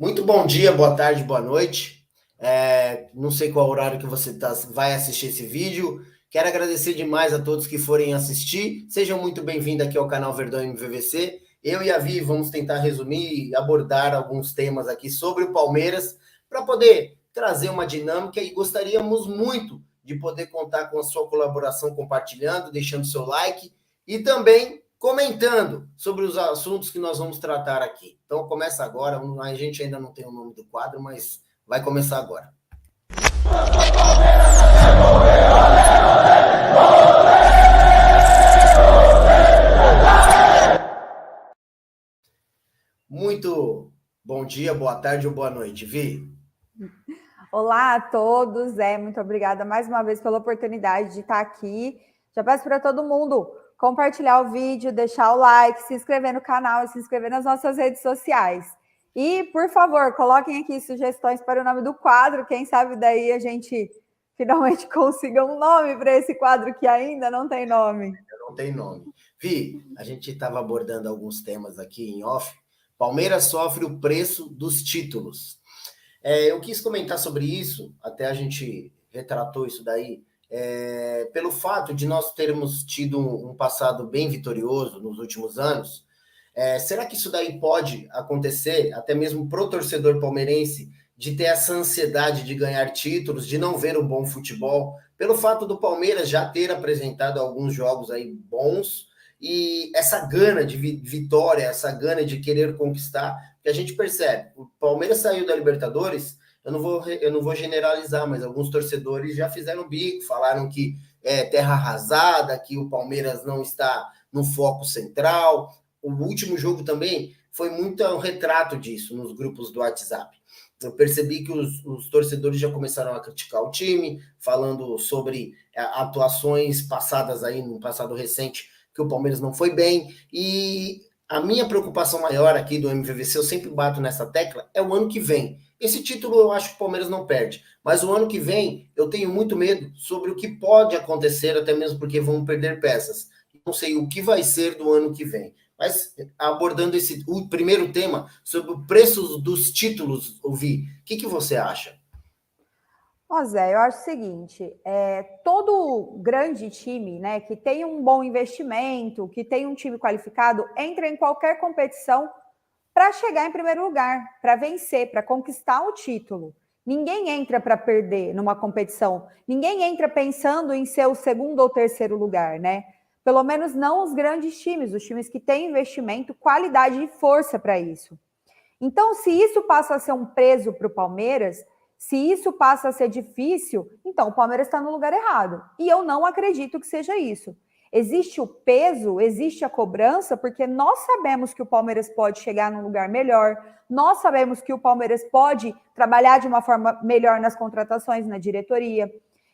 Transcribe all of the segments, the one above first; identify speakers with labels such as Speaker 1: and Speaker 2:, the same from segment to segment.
Speaker 1: Muito bom dia, boa tarde, boa noite. Não sei qual horário que você vai assistir esse vídeo. Quero agradecer demais a todos que forem assistir. Sejam muito bem-vindos aqui ao canal Verdão MVVC. Eu e a Vi vamos tentar resumir e abordar alguns temas aqui sobre o Palmeiras para poder trazer uma dinâmica e gostaríamos muito de poder contar com a sua colaboração compartilhando, deixando seu like e também comentando sobre os assuntos que nós vamos tratar aqui. Então começa agora, a gente ainda não tem o nome do quadro, mas vai começar agora. Muito bom dia, boa tarde ou boa noite, Vi.
Speaker 2: Olá a todos, muito obrigada mais uma vez pela oportunidade de estar aqui. Já peço para todo mundo compartilhar o vídeo, deixar o like, se inscrever no canal e se inscrever nas nossas redes sociais. E, por favor, coloquem aqui sugestões para o nome do quadro, quem sabe daí a gente finalmente consiga um nome para esse quadro que ainda não tem nome.
Speaker 1: Não tem nome. Vi, a gente estava abordando alguns temas aqui em off. Palmeiras sofre o preço dos títulos. Eu quis comentar sobre isso, até a gente retratou isso daí, pelo fato de nós termos tido um passado bem vitorioso nos últimos anos. Será que isso daí pode acontecer, até mesmo pro torcedor palmeirense, de ter essa ansiedade de ganhar títulos, de não ver um bom futebol, pelo fato do Palmeiras já ter apresentado alguns jogos aí bons, e essa gana de vitória, essa gana de querer conquistar, que a gente percebe, o Palmeiras saiu da Libertadores, eu não vou generalizar, mas alguns torcedores já fizeram bico, falaram que é terra arrasada, que o Palmeiras não está no foco central. O último jogo também foi muito um retrato disso nos grupos do WhatsApp. Eu percebi que os torcedores já começaram a criticar o time, falando sobre atuações passadas aí, no passado recente, que o Palmeiras não foi bem. E a minha preocupação maior aqui do MVVC, eu sempre bato nessa tecla, é o ano que vem. Esse título eu acho que o Palmeiras não perde, mas o ano que vem eu tenho muito medo sobre o que pode acontecer, até mesmo porque vão perder peças. Não sei o que vai ser do ano que vem. Mas abordando o primeiro tema sobre o preço dos títulos, ouvi, o que você acha?
Speaker 2: Ó, Zé, eu acho o seguinte, todo grande time, né, que tem um bom investimento, que tem um time qualificado, entra em qualquer competição para chegar em primeiro lugar, para vencer, para conquistar o título. Ninguém entra para perder numa competição. Ninguém entra pensando em ser o segundo ou terceiro lugar, né? Pelo menos não os grandes times, os times que têm investimento, qualidade e força para isso. Então, se isso passa a ser um peso para o Palmeiras, se isso passa a ser difícil, então o Palmeiras está no lugar errado. E eu não acredito que seja isso. Existe o peso, existe a cobrança, porque nós sabemos que o Palmeiras pode chegar num lugar melhor, nós sabemos que o Palmeiras pode trabalhar de uma forma melhor nas contratações, na diretoria.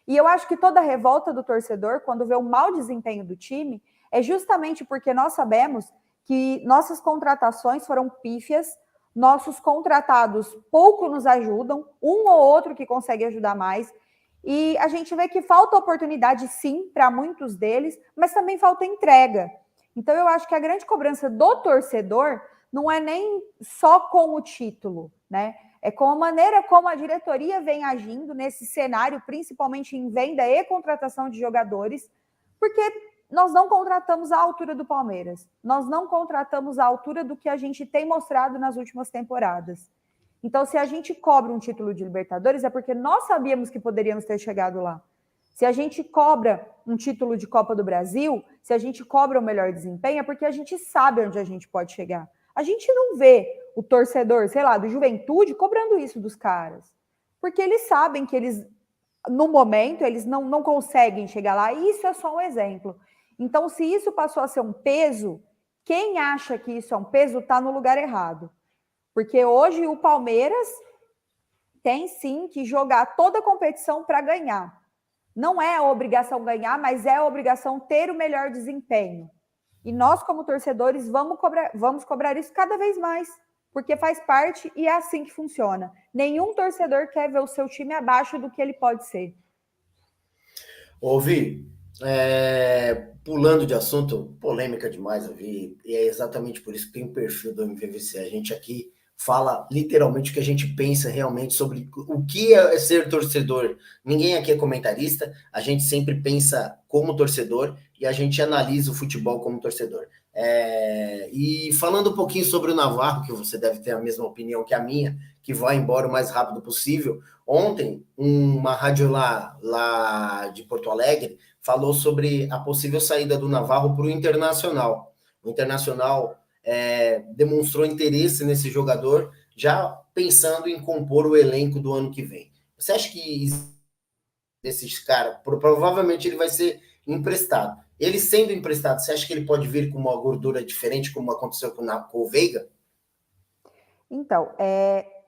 Speaker 2: E eu acho que toda a revolta do torcedor, quando vê o mau desempenho do time, é justamente porque nós sabemos que nossas contratações foram pífias, nossos contratados pouco nos ajudam, um ou outro que consegue ajudar mais, e a gente vê que falta oportunidade, sim, para muitos deles, mas também falta entrega. Então, eu acho que a grande cobrança do torcedor não é nem só com o título, né? É com a maneira como a diretoria vem agindo nesse cenário, principalmente em venda e contratação de jogadores, porque nós não contratamos à altura do Palmeiras. Nós não contratamos à altura do que a gente tem mostrado nas últimas temporadas. Então, se a gente cobra um título de Libertadores, é porque nós sabíamos que poderíamos ter chegado lá. Se a gente cobra um título de Copa do Brasil, se a gente cobra o melhor desempenho, é porque a gente sabe onde a gente pode chegar. A gente não vê o torcedor, sei lá, do Juventude cobrando isso dos caras. Porque eles sabem que eles, no momento, eles não conseguem chegar lá. E isso é só um exemplo. Então, se isso passou a ser um peso, quem acha que isso é um peso está no lugar errado. Porque hoje o Palmeiras tem sim que jogar toda a competição para ganhar. Não é a obrigação ganhar, mas é a obrigação ter o melhor desempenho. E nós, como torcedores, vamos cobrar isso cada vez mais, porque faz parte e é assim que funciona. Nenhum torcedor quer ver o seu time abaixo do que ele pode ser.
Speaker 1: Ouvi, pulando de assunto, polêmica demais, ouvi, e é exatamente por isso que tem o perfil do MVVC. A gente aqui fala literalmente o que a gente pensa realmente sobre o que é ser torcedor. Ninguém aqui é comentarista, a gente sempre pensa como torcedor e a gente analisa o futebol como torcedor. E falando um pouquinho sobre o Navarro, que você deve ter a mesma opinião que a minha, que vai embora o mais rápido possível. Ontem, uma rádio lá de Porto Alegre falou sobre a possível saída do Navarro para o Internacional. O Internacional demonstrou interesse nesse jogador, já pensando em compor o elenco do ano que vem. Você acha que esses caras, provavelmente ele vai ser emprestado? Ele sendo emprestado, você acha que ele pode vir com uma gordura diferente, como aconteceu com o Veiga?
Speaker 2: Então,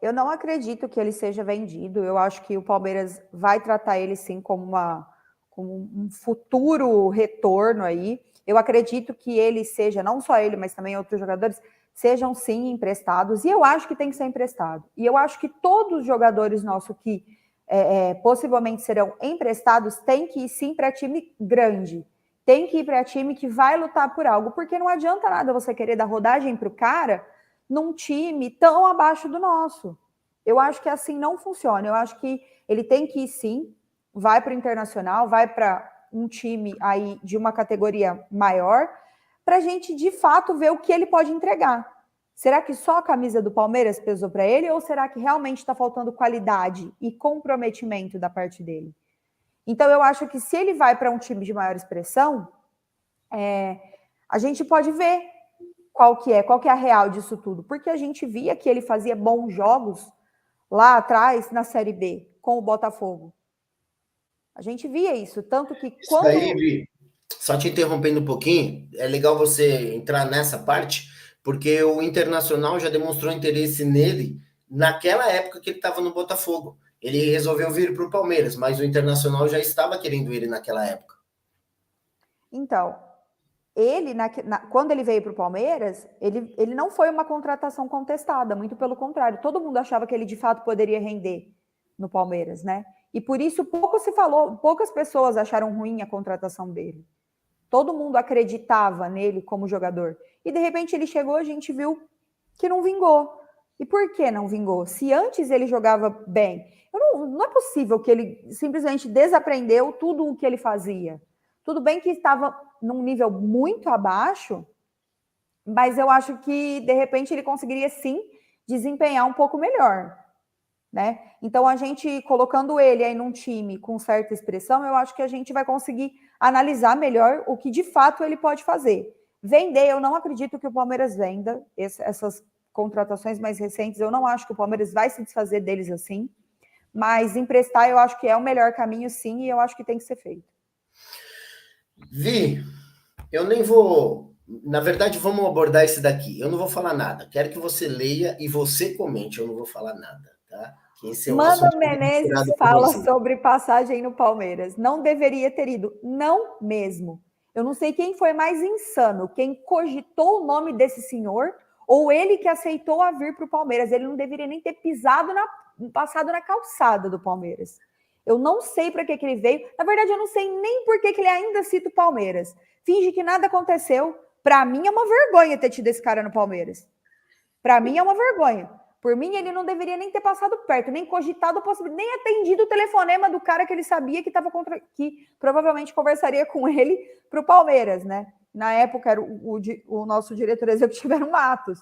Speaker 2: eu não acredito que ele seja vendido. Eu acho que o Palmeiras vai tratar ele sim como um futuro retorno aí. Eu acredito que ele seja, não só ele, mas também outros jogadores, sejam sim emprestados. E eu acho que tem que ser emprestado. E eu acho que todos os jogadores nossos que possivelmente serão emprestados têm que ir sim para time grande. Tem que ir para time que vai lutar por algo. Porque não adianta nada você querer dar rodagem para o cara num time tão abaixo do nosso. Eu acho que assim não funciona. Eu acho que ele tem que ir sim, vai para o Internacional, vai para um time aí de uma categoria maior, para a gente de fato ver o que ele pode entregar. Será que só a camisa do Palmeiras pesou para ele ou será que realmente está faltando qualidade e comprometimento da parte dele? Então eu acho que se ele vai para um time de maior expressão, a gente pode ver qual que é a real disso tudo, porque a gente via que ele fazia bons jogos lá atrás na Série B com o Botafogo. A gente via isso, tanto que
Speaker 1: Isso aí, Vi, só te interrompendo um pouquinho, é legal você entrar nessa parte, porque o Internacional já demonstrou interesse nele naquela época que ele estava no Botafogo. Ele resolveu vir para o Palmeiras, mas o Internacional já estava querendo ele naquela época.
Speaker 2: Então, ele, quando ele veio para o Palmeiras, ele não foi uma contratação contestada, muito pelo contrário, todo mundo achava que ele de fato poderia render no Palmeiras, né? E por isso pouco se falou, poucas pessoas acharam ruim a contratação dele. Todo mundo acreditava nele como jogador. E de repente ele chegou, a gente viu que não vingou. E por que não vingou? Se antes ele jogava bem, não é possível que ele simplesmente desaprendeu tudo o que ele fazia. Tudo bem que estava num nível muito abaixo, mas eu acho que, de repente, ele conseguiria, sim, desempenhar um pouco melhor, né? Então, a gente, colocando ele aí num time com certa expressão, eu acho que a gente vai conseguir analisar melhor o que, de fato, ele pode fazer. Vender, eu não acredito que o Palmeiras venda essas contratações mais recentes, eu não acho que o Palmeiras vai se desfazer deles assim, mas emprestar eu acho que é o melhor caminho, sim, e eu acho que tem que ser feito.
Speaker 1: Vi, eu nem vou. Na verdade, vamos abordar esse daqui. Eu não vou falar nada. Quero que você leia e você comente. Eu não vou falar nada, tá? Que esse é um
Speaker 2: Mano
Speaker 1: assunto
Speaker 2: Menezes fala sobre passagem no Palmeiras. Não deveria ter ido. Não mesmo. Eu não sei quem foi mais insano, quem cogitou o nome desse senhor ou ele que aceitou a vir para o Palmeiras. Ele não deveria nem ter passado na calçada do Palmeiras. Eu não sei para que ele veio. Na verdade, eu não sei nem por que ele ainda cita o Palmeiras. Finge que nada aconteceu. Para mim é uma vergonha ter tido esse cara no Palmeiras. Para mim é uma vergonha. Por mim, ele não deveria nem ter passado perto, nem cogitado a possibilidade, nem atendido o telefonema do cara que ele sabia que estava que provavelmente conversaria com ele para o Palmeiras, né? Na época, era o nosso diretor executivo era o Matos.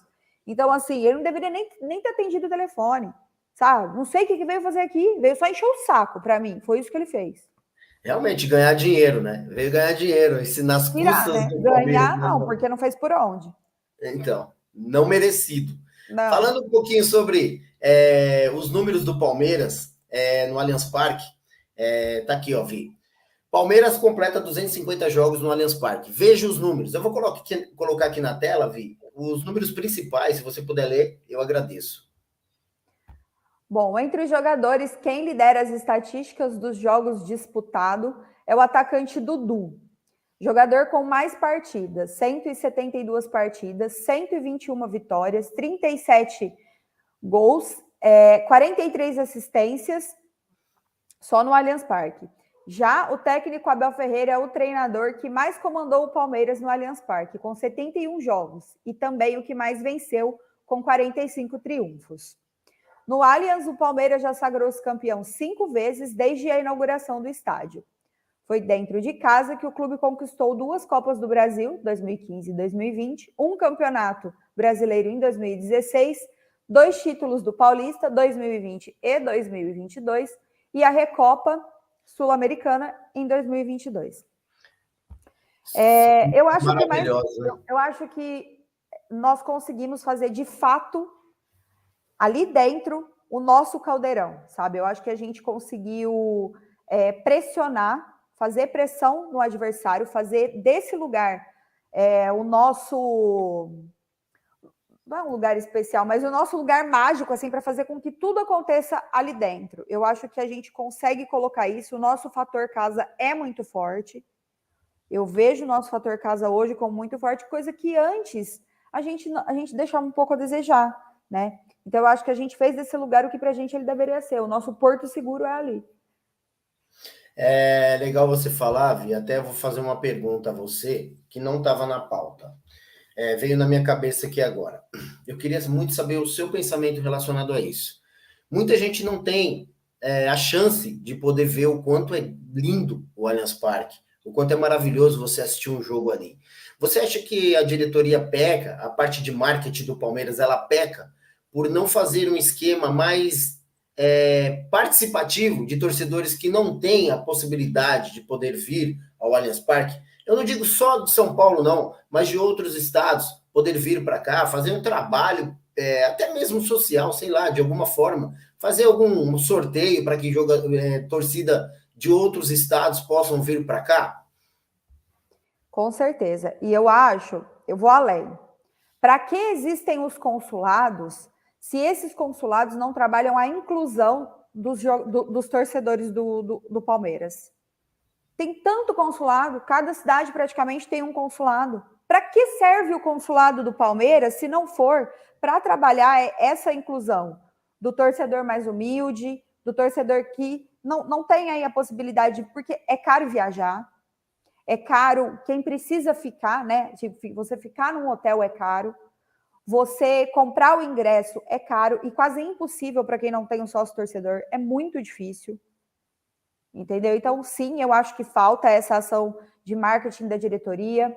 Speaker 2: Então, assim, ele não deveria nem ter atendido o telefone, sabe? Não sei o que veio fazer aqui, veio só encher o saco para mim, foi isso que ele fez.
Speaker 1: Realmente, ganhar dinheiro, né? Veio ganhar dinheiro, ensinar as
Speaker 2: Tirar,
Speaker 1: custas
Speaker 2: né?
Speaker 1: do Palmeiras.
Speaker 2: Ganhar, não, porque não fez por onde.
Speaker 1: Então, não merecido.
Speaker 2: Não.
Speaker 1: Falando um pouquinho sobre os números do Palmeiras no Allianz Parque, tá aqui, ó, Vi. Palmeiras completa 250 jogos no Allianz Parque. Veja os números. Eu vou colocar aqui na tela, Vi, os números principais, se você puder ler, eu agradeço.
Speaker 2: Bom, entre os jogadores, quem lidera as estatísticas dos jogos disputados é o atacante Dudu. Jogador com mais partidas, 172 partidas, 121 vitórias, 37 gols, 43 assistências, só no Allianz Parque. Já o técnico Abel Ferreira é o treinador que mais comandou o Palmeiras no Allianz Parque, com 71 jogos, e também o que mais venceu, com 45 triunfos. No Allianz, o Palmeiras já sagrou-se campeão 5 vezes desde a inauguração do estádio. Foi dentro de casa que o clube conquistou 2 Copas do Brasil, 2015 e 2020, um campeonato brasileiro em 2016, 2 títulos do Paulista, 2020 e 2022, e a Recopa Sul-Americana em 2022. Eu acho que nós conseguimos fazer de fato ali dentro o nosso caldeirão, sabe? Eu acho que a gente conseguiu pressionar, fazer pressão no adversário, fazer desse lugar o nosso, não é um lugar especial, mas o nosso lugar mágico, assim, para fazer com que tudo aconteça ali dentro. Eu acho que a gente consegue colocar isso. O nosso fator casa é muito forte. Eu vejo o nosso fator casa hoje como muito forte, coisa que antes a gente deixava um pouco a desejar, né? Então, eu acho que a gente fez desse lugar o que para a gente ele deveria ser. O nosso porto seguro é ali.
Speaker 1: É legal você falar, Vi, até vou fazer uma pergunta a você, que não estava na pauta. Veio na minha cabeça aqui agora. Eu queria muito saber o seu pensamento relacionado a isso. Muita gente não tem a chance de poder ver o quanto é lindo o Allianz Parque, o quanto é maravilhoso você assistir um jogo ali. Você acha que a diretoria peca, a parte de marketing do Palmeiras, ela peca por não fazer um esquema mais participativo de torcedores que não têm a possibilidade de poder vir ao Allianz Parque? Eu não digo só de São Paulo, não, mas de outros estados, poder vir para cá, fazer um trabalho, até mesmo social, sei lá, de alguma forma, fazer algum sorteio para que torcida de outros estados possam vir para cá?
Speaker 2: Com certeza. E eu vou além. Para que existem os consulados se esses consulados não trabalham a inclusão dos torcedores do Palmeiras? Tem tanto consulado, cada cidade praticamente tem um consulado. Para que serve o consulado do Palmeiras se não for para trabalhar essa inclusão do torcedor mais humilde, do torcedor que não tem aí a possibilidade, porque é caro viajar, é caro, quem precisa ficar, né? Você ficar num hotel é caro, você comprar o ingresso é caro e quase impossível para quem não tem um sócio torcedor, é muito difícil. Entendeu? Então, sim, eu acho que falta essa ação de marketing da diretoria.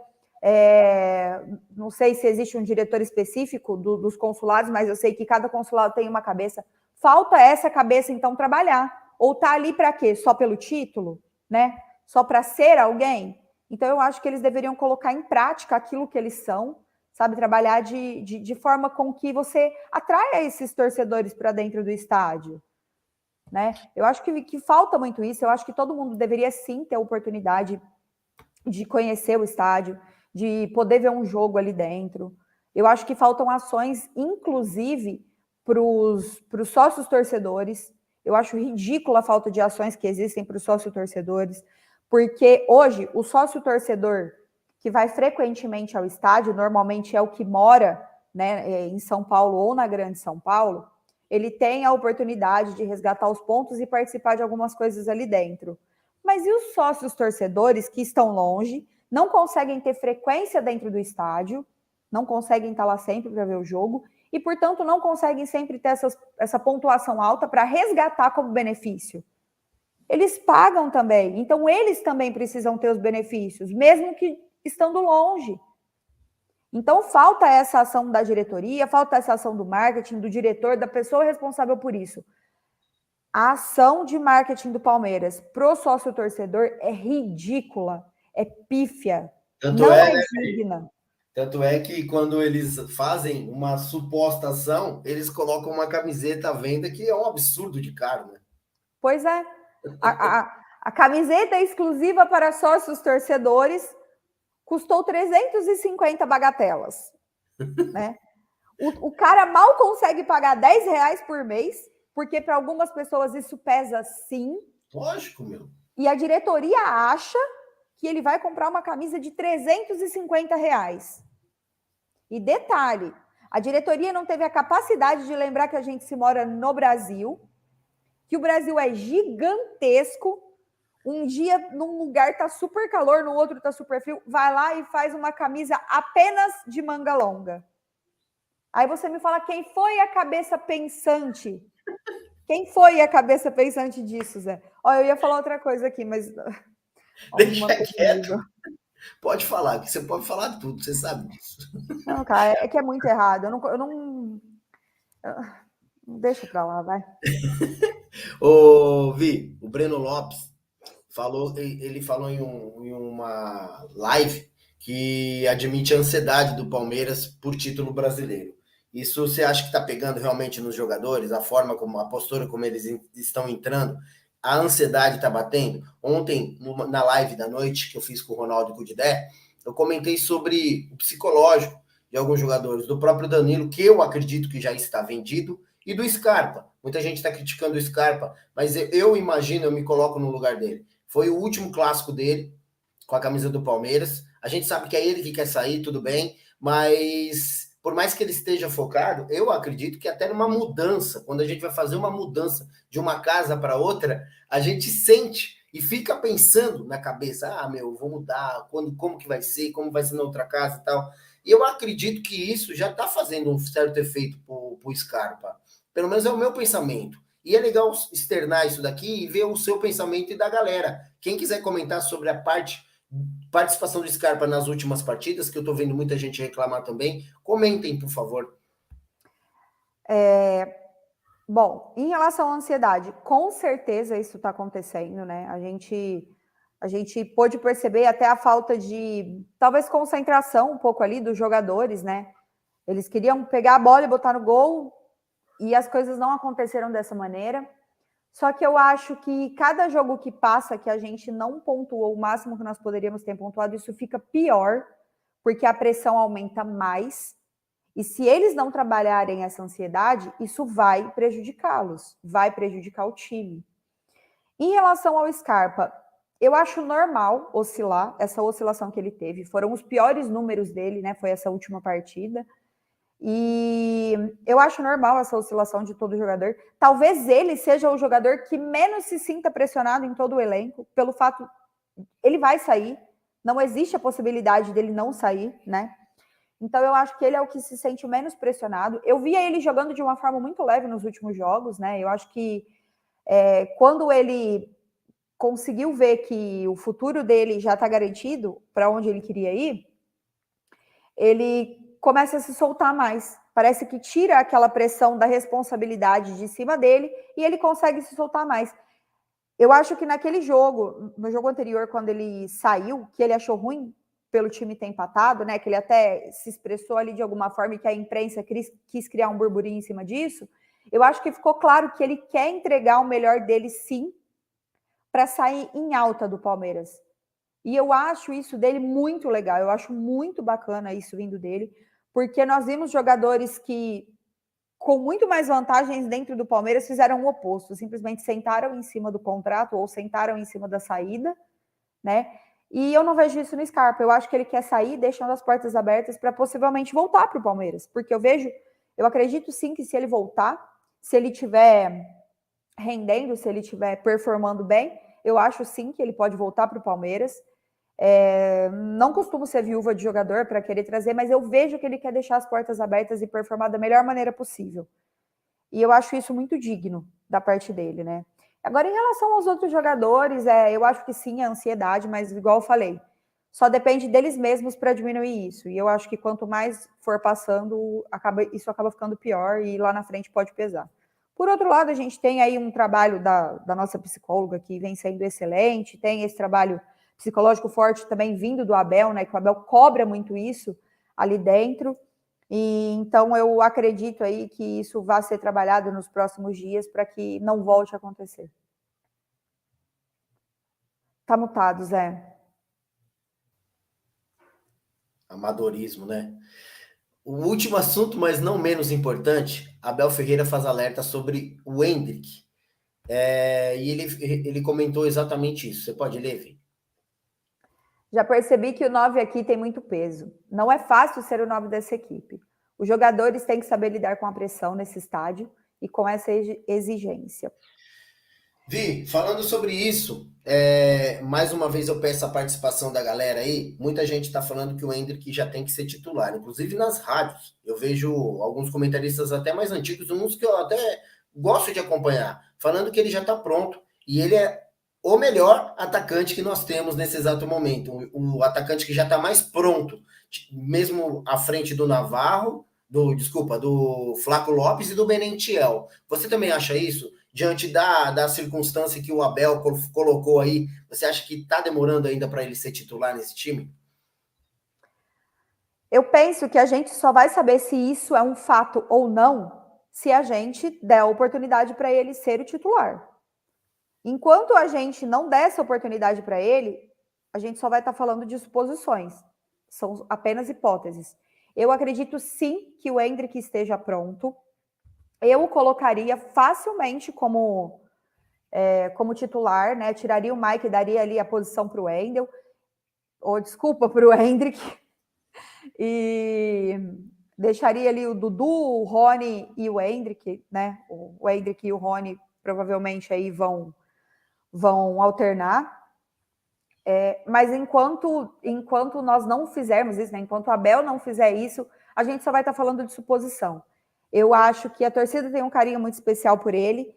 Speaker 2: Não sei se existe um diretor específico dos consulados, mas eu sei que cada consulado tem uma cabeça. Falta essa cabeça, então, trabalhar. Ou tá ali para quê? Só pelo título? Né? Só para ser alguém? Então, eu acho que eles deveriam colocar em prática aquilo que eles são, sabe? Trabalhar de forma com que você atraia esses torcedores para dentro do estádio. Né? Eu acho que falta muito isso. Eu acho que todo mundo deveria sim ter a oportunidade de conhecer o estádio, de poder ver um jogo ali dentro. Eu acho que faltam ações, inclusive, para os sócios torcedores. Eu acho ridícula a falta de ações que existem para os sócios torcedores, porque hoje o sócio torcedor que vai frequentemente ao estádio, normalmente é o que mora, né, em São Paulo ou na Grande São Paulo, ele tem a oportunidade de resgatar os pontos e participar de algumas coisas ali dentro. Mas e os sócios torcedores que estão longe, não conseguem ter frequência dentro do estádio, não conseguem estar lá sempre para ver o jogo, e, portanto, não conseguem sempre ter essa pontuação alta para resgatar como benefício? Eles pagam também, então eles também precisam ter os benefícios, mesmo que estando longe. Então, falta essa ação da diretoria, falta essa ação do marketing, do diretor, da pessoa responsável por isso. A ação de marketing do Palmeiras pro sócio torcedor é ridícula, é pífia, não é digna.
Speaker 1: Tanto é que quando eles fazem uma suposta ação, eles colocam uma camiseta à venda que é um absurdo de caro, né?
Speaker 2: Pois é. A camiseta exclusiva para sócios torcedores custou 350 bagatelas, né? O cara mal consegue pagar 10 reais por mês, porque para algumas pessoas isso pesa sim.
Speaker 1: Lógico, meu.
Speaker 2: E a diretoria acha que ele vai comprar uma camisa de 350 reais. E detalhe, a diretoria não teve a capacidade de lembrar que a gente se mora no Brasil, que o Brasil é gigantesco. Um dia, num lugar tá super calor, no outro tá super frio, vai lá e faz uma camisa apenas de manga longa. Aí você me fala quem foi a cabeça pensante. Quem foi a cabeça pensante disso, Zé? Olha, eu ia falar outra coisa aqui, mas
Speaker 1: Deixa
Speaker 2: uma coisa
Speaker 1: quieto.
Speaker 2: horrível.
Speaker 1: Pode falar, que você pode falar tudo, você sabe disso.
Speaker 2: Não, cara, é que é muito errado. Deixa pra lá, vai.
Speaker 1: Ô, Vi, o Breno Lopes falou, ele falou em uma live que admite a ansiedade do Palmeiras por título brasileiro. Isso você acha que está pegando realmente nos jogadores, a forma como, a postura como eles estão entrando? A ansiedade está batendo? Ontem, na live da noite que eu fiz com o Ronaldo e com o Didé, eu comentei sobre o psicológico de alguns jogadores, do próprio Danilo, que eu acredito que já está vendido, e do Scarpa. Muita gente está criticando o Scarpa, mas eu imagino, eu me coloco no lugar dele. Foi o último clássico dele com a camisa do Palmeiras. A gente sabe que é ele que quer sair, tudo bem, mas por mais que ele esteja focado, eu acredito que até numa mudança, quando a gente vai fazer uma mudança de uma casa para outra, a gente sente e fica pensando na cabeça, vou mudar, como que vai ser, como vai ser na outra casa e tal. E eu acredito que isso já está fazendo um certo efeito para o Scarpa. Pelo menos é o meu pensamento. E é legal externar isso daqui e ver o seu pensamento e da galera. Quem quiser comentar sobre a participação do Scarpa nas últimas partidas, que eu estou vendo muita gente reclamar também, comentem, por favor.
Speaker 2: Bom, em relação à ansiedade, com certeza isso está acontecendo, né? A gente pôde perceber até a falta de, talvez, concentração um pouco ali dos jogadores, né? Eles queriam pegar a bola e botar no gol e as coisas não aconteceram dessa maneira. Só que eu acho que cada jogo que passa que a gente não pontuou o máximo que nós poderíamos ter pontuado, isso fica pior, porque a pressão aumenta mais. E se eles não trabalharem essa ansiedade, isso vai prejudicá-los, vai prejudicar o time. Em relação ao Scarpa, eu acho normal oscilar, essa oscilação que ele teve. Foram os piores números dele, né? Foi essa última partida. E eu acho normal essa oscilação de todo jogador. Talvez ele seja o jogador que menos se sinta pressionado em todo o elenco, pelo fato ele vai sair, não existe a possibilidade dele não sair, né? Então eu acho que ele é o que se sente menos pressionado. Eu via ele jogando de uma forma muito leve nos últimos jogos, né? Eu acho que quando ele conseguiu ver que o futuro dele já está garantido para onde ele queria ir, ele começa a se soltar mais. Parece que tira aquela pressão da responsabilidade de cima dele e ele consegue se soltar mais. Eu acho que naquele jogo, no jogo anterior, quando ele saiu, que ele achou ruim pelo time ter empatado, né? Que ele até se expressou ali de alguma forma e que a imprensa quis criar um burburinho em cima disso. Eu acho que ficou claro que ele quer entregar o melhor dele, sim, para sair em alta do Palmeiras. E eu acho isso dele muito legal, eu acho muito bacana isso vindo dele, porque nós vimos jogadores que, com muito mais vantagens dentro do Palmeiras, fizeram o oposto, simplesmente sentaram em cima do contrato ou sentaram em cima da saída, né? E eu não vejo isso no Scarpa, eu acho que ele quer sair deixando as portas abertas para possivelmente voltar para o Palmeiras, porque eu acredito sim que se ele voltar, se ele tiver rendendo, se ele estiver performando bem, eu acho sim que ele pode voltar para o Palmeiras. Não costumo ser viúva de jogador para querer trazer, mas eu vejo que ele quer deixar as portas abertas e performar da melhor maneira possível. E eu acho isso muito digno da parte dele, né? Agora, em relação aos outros jogadores, eu acho que sim, a ansiedade, mas igual eu falei, só depende deles mesmos para diminuir isso. E eu acho que quanto mais for passando, isso acaba ficando pior e lá na frente pode pesar. Por outro lado, a gente tem aí um trabalho da nossa psicóloga que vem sendo excelente, tem esse trabalho psicológico forte também vindo do Abel, né? Que o Abel cobra muito isso ali dentro. E então eu acredito aí que isso vai ser trabalhado nos próximos dias para que não volte a acontecer. Tá mutado, Zé.
Speaker 1: Amadorismo, né? O último assunto, mas não menos importante, Abel Ferreira faz alerta sobre o Endrick. E ele comentou exatamente isso. Você pode ler, Vi?
Speaker 2: Já percebi que o 9 aqui tem muito peso. Não é fácil ser o 9 dessa equipe. Os jogadores têm que saber lidar com a pressão nesse estádio e com essa exigência.
Speaker 1: Vi, falando sobre isso, mais uma vez eu peço a participação da galera aí. Muita gente está falando que o Endrick já tem que ser titular, inclusive nas rádios. Eu vejo alguns comentaristas até mais antigos, uns que eu até gosto de acompanhar, falando que ele já está pronto e ele é o melhor atacante que nós temos nesse exato momento. O atacante que já está mais pronto, mesmo à frente do Navarro, do Flaco Lopes e do Benentiel. Você também acha isso? Diante da circunstância que o Abel colocou aí, você acha que está demorando ainda para ele ser titular nesse time?
Speaker 2: Eu penso que a gente só vai saber se isso é um fato ou não se a gente der a oportunidade para ele ser o titular. Enquanto a gente não der essa oportunidade para ele, a gente só vai estar falando de suposições. São apenas hipóteses. Eu acredito sim que o Endrick esteja pronto. Eu o colocaria facilmente como titular, né? Tiraria o Mike e daria ali a posição para o Wendel, ou desculpa, para o Endrick, e deixaria ali o Dudu, o Rony e o Endrick, né? O Endrick e o Rony provavelmente aí vão alternar. Mas enquanto nós não fizermos isso, né? Enquanto o Abel não fizer isso, a gente só vai estar falando de suposição. Eu acho que a torcida tem um carinho muito especial por ele.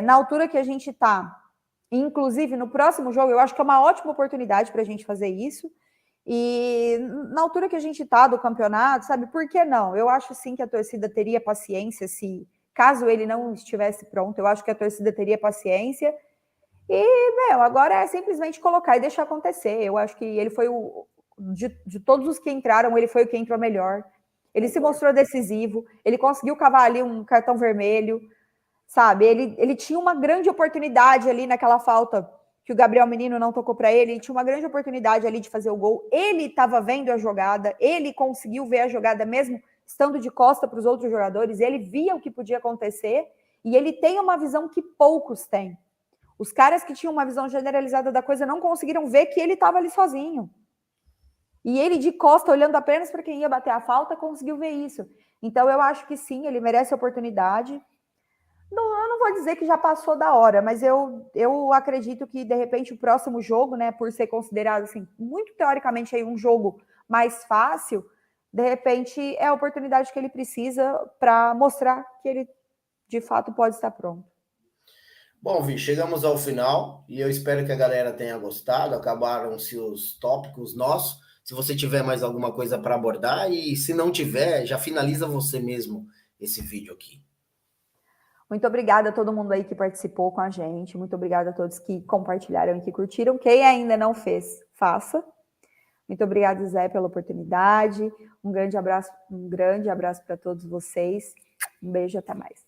Speaker 2: Na altura que a gente está, inclusive no próximo jogo, eu acho que é uma ótima oportunidade para a gente fazer isso. E na altura que a gente está do campeonato, sabe, por que não? Eu acho sim que a torcida teria paciência se, caso ele não estivesse pronto, eu acho que a torcida teria paciência. E, agora é simplesmente colocar e deixar acontecer. Eu acho que ele foi de todos os que entraram, ele foi o que entrou melhor. Ele se mostrou decisivo, ele conseguiu cavar ali um cartão vermelho, sabe? Ele tinha uma grande oportunidade ali naquela falta que o Gabriel Menino não tocou para ele tinha uma grande oportunidade ali de fazer o gol. Ele estava vendo a jogada, ele conseguiu ver a jogada mesmo estando de costa para os outros jogadores, ele via o que podia acontecer e ele tem uma visão que poucos têm. Os caras que tinham uma visão generalizada da coisa não conseguiram ver que ele estava ali sozinho. E ele, de costa, olhando apenas para quem ia bater a falta, conseguiu ver isso. Então, eu acho que sim, ele merece a oportunidade. Eu não vou dizer que já passou da hora, mas eu acredito que, de repente, o próximo jogo, né, por ser considerado, assim, muito teoricamente aí um jogo mais fácil, de repente, é a oportunidade que ele precisa para mostrar que ele, de fato, pode estar pronto.
Speaker 1: Bom, Vi, chegamos ao final e eu espero que a galera tenha gostado. Acabaram-se os tópicos nossos. Se você tiver mais alguma coisa para abordar e se não tiver, já finaliza você mesmo esse vídeo aqui.
Speaker 2: Muito obrigada a todo mundo aí que participou com a gente. Muito obrigada a todos que compartilharam e que curtiram. Quem ainda não fez, faça. Muito obrigada, Zé, pela oportunidade. Um grande abraço para todos vocês. Um beijo, até mais.